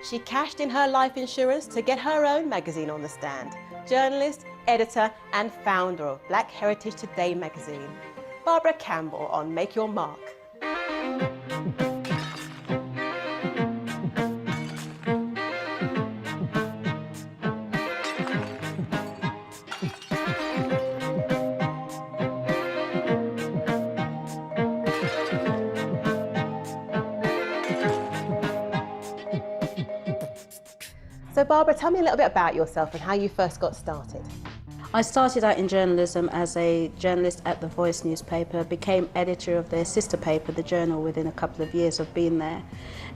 She cashed in her life insurance to get her own magazine on the stand. Journalist, editor and founder of Black Heritage Today magazine. Barbara Campbell on Make Your Mark. So Barbara, tell me a little bit about yourself and how you first got started. I started out in journalism as a journalist at the Voice newspaper, became editor of their sister paper, The Journal, within a couple of years of being there.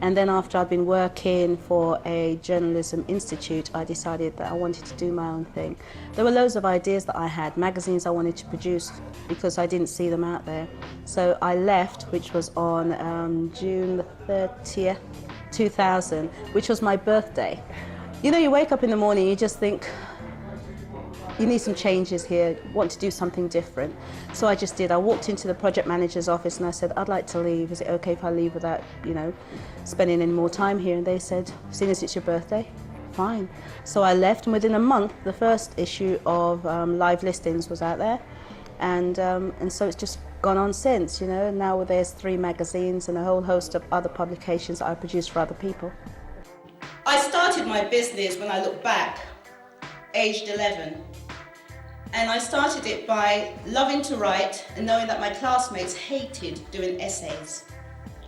And then after I'd been working for a journalism institute, I decided that I wanted to do my own thing. There were loads of ideas that I had, magazines I wanted to produce because I didn't see them out there. So I left, which was on June the 30th, 2000, which was my birthday. You know, you wake up in the morning, you just think, you need some changes here, want to do something different. So I just did. I walked into the project manager's office and I said, I'd like to leave. Is it okay if I leave without, spending any more time here? And they said, seeing as it's your birthday, fine. So I left, and within a month, the first issue of Live Listings was out there. And so it's just gone on since, Now there's 3 magazines and a whole host of other publications that I produce for other people. I started my business when I look back, aged 11. And I started it by loving to write and knowing that my classmates hated doing essays.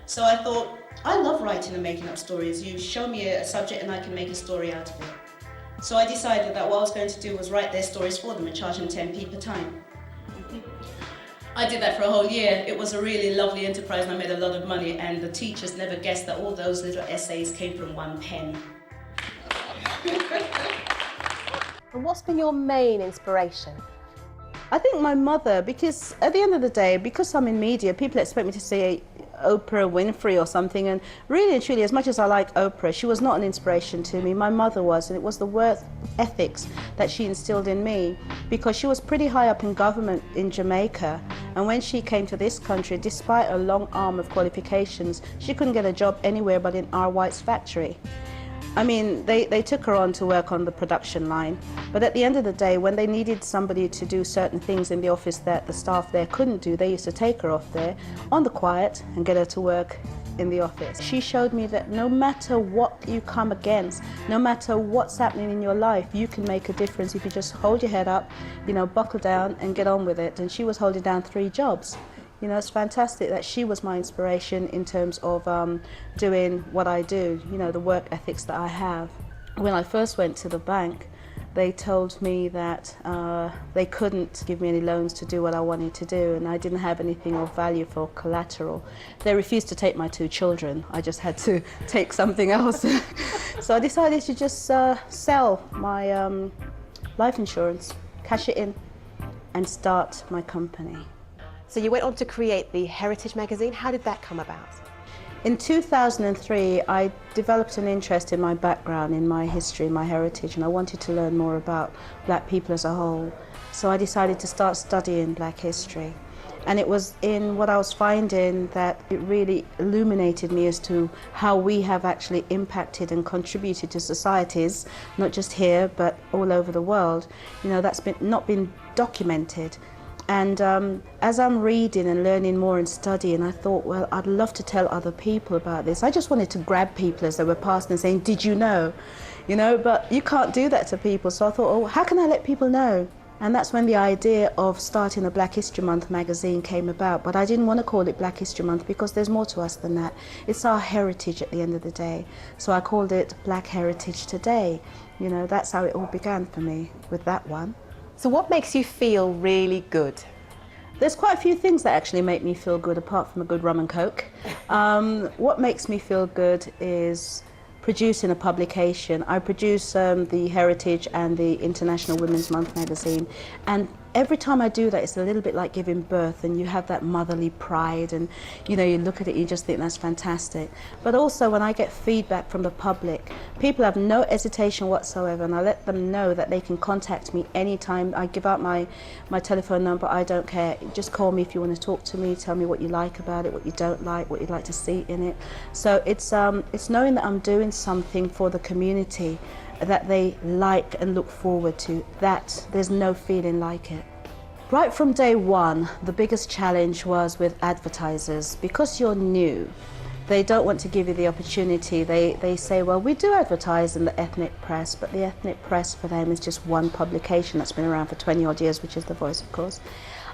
So I thought, I love writing and making up stories. You show me a subject and I can make a story out of it. So I decided that what I was going to do was write their stories for them and charge them 10p per time. I did that for a whole year. It was a really lovely enterprise and I made a lot of money, and the teachers never guessed that all those little essays came from 1 pen. And what's been your main inspiration? I think my mother, because at the end of the day, because I'm in media, people expect me to say Oprah Winfrey or something, and really and truly, as much as I like Oprah, she was not an inspiration to me. My mother was, and it was the work ethics that she instilled in me, because she was pretty high up in government in Jamaica, and when she came to this country, despite a long arm of qualifications, she couldn't get a job anywhere but in R. White's factory. I mean, they took her on to work on the production line, but at the end of the day, when they needed somebody to do certain things in the office that the staff there couldn't do, they used to take her off there on the quiet and get her to work in the office. She showed me that no matter what you come against, no matter what's happening in your life, you can make a difference if you just hold your head up, buckle down and get on with it. And she was holding down 3 jobs. It's fantastic that she was my inspiration in terms of doing what I do, the work ethics that I have. When I first went to the bank, they told me that they couldn't give me any loans to do what I wanted to do, and I didn't have anything of value for collateral. They refused to take my 2 children. I just had to take something else. So I decided to just sell my life insurance, cash it in, and start my company. So you went on to create the Heritage magazine. How did that come about? In 2003, I developed an interest in my background, in my history, my heritage, and I wanted to learn more about Black people as a whole. So I decided to start studying Black history. And it was in what I was finding that it really illuminated me as to how we have actually impacted and contributed to societies, not just here, but all over the world. That's not been documented. And as I'm reading and learning more and studying, I thought, well, I'd love to tell other people about this. I just wanted to grab people as they were passing and saying, did you know? But you can't do that to people. So I thought, oh, how can I let people know? And that's when the idea of starting a Black History Month magazine came about. But I didn't want to call it Black History Month because there's more to us than that. It's our heritage at the end of the day. So I called it Black Heritage Today. That's how it all began for me, with that one. So what makes you feel really good? There's quite a few things that actually make me feel good, apart from a good rum and coke. What makes me feel good is producing a publication. I produce the Heritage and the International Women's Month magazine, and every time I do that, it's a little bit like giving birth, and you have that motherly pride, and you know, you look at it, you just think that's fantastic. But also when I get feedback from the public, people have no hesitation whatsoever, and I let them know that they can contact me anytime. I give out my telephone number. I don't care. Just call me if you want to talk to me. Tell me what you like about it, what you don't like, what you'd like to see in it. So it's knowing that I'm doing something for the community that they like and look forward to, that there's no feeling like it. Right from day one, the biggest challenge was with advertisers. Because you're new, they don't want to give you the opportunity. They say, well, we do advertise in the ethnic press, but the ethnic press for them is just one publication that's been around for 20 odd years, which is The Voice, of course.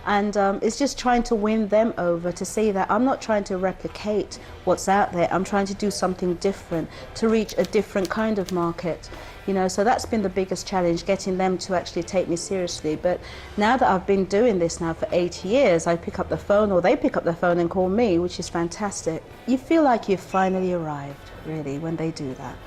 And it's just trying to win them over to see that I'm not trying to replicate what's out there. I'm trying to do something different to reach a different kind of market. You know, so that's been the biggest challenge, getting them to actually take me seriously. But now that I've been doing this now for 8 years, I pick up the phone, or they pick up the phone and call me, which is fantastic. You feel like you've finally arrived, really, when they do that.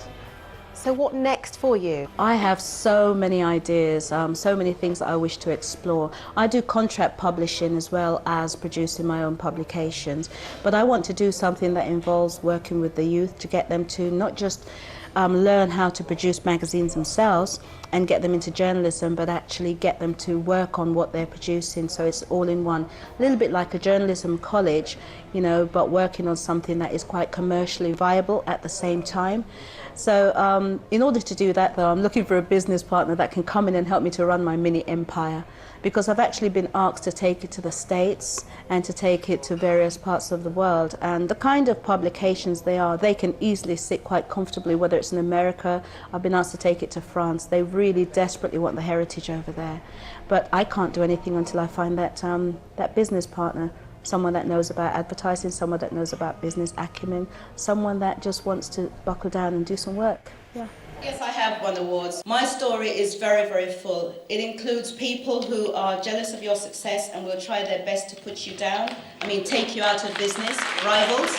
So what next for you? I have so many ideas, so many things that I wish to explore. I do contract publishing as well as producing my own publications, but I want to do something that involves working with the youth to get them to not just learn how to produce magazines themselves and get them into journalism, but actually get them to work on what they're producing, so it's all in one. A little bit like a journalism college, you know, but working on something that is quite commercially viable at the same time. So in order to do that, though, I'm looking for a business partner that can come in and help me to run my mini empire, because I've actually been asked to take it to the States and to take it to various parts of the world. And the kind of publications they can easily sit quite comfortably, whether it's in America. I've been asked to take it to France. They really desperately want the heritage over there. But I can't do anything until I find that business partner. Someone that knows about advertising, someone that knows about business acumen, someone that just wants to buckle down and do some work. Yeah. Yes, I have won awards. My story is very, very full. It includes people who are jealous of your success and will try their best to put you down. I mean, take you out of business, rivals.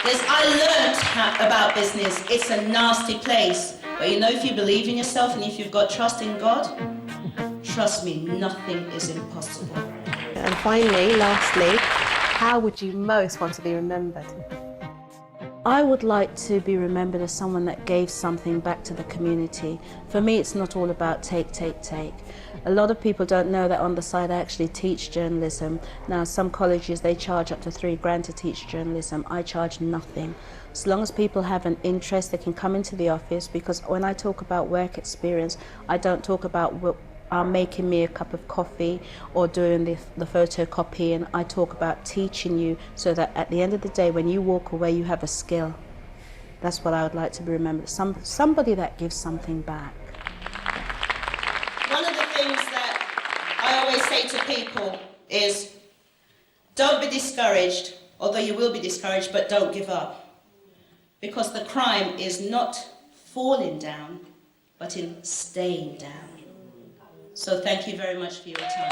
I learned about business. It's a nasty place. But you know, if you believe in yourself and if you've got trust in God, trust me, nothing is impossible. And finally, lastly, how would you most want to be remembered? I would like to be remembered as someone that gave something back to the community. For me, it's not all about take. A lot of people don't know that on the side I actually teach journalism. Now, some colleges, they charge up to $3,000 to teach journalism. I charge nothing. As long as people have an interest, they can come into the office, because when I talk about work experience, I don't talk about making me a cup of coffee or doing the photocopying. I talk about teaching you so that at the end of the day, when you walk away, you have a skill. That's what I would like to be remembered. Somebody that gives something back. One of the things that I always say to people is, don't be discouraged, although you will be discouraged, but don't give up. Because the crime is not falling down, but in staying down. So thank you very much for your time.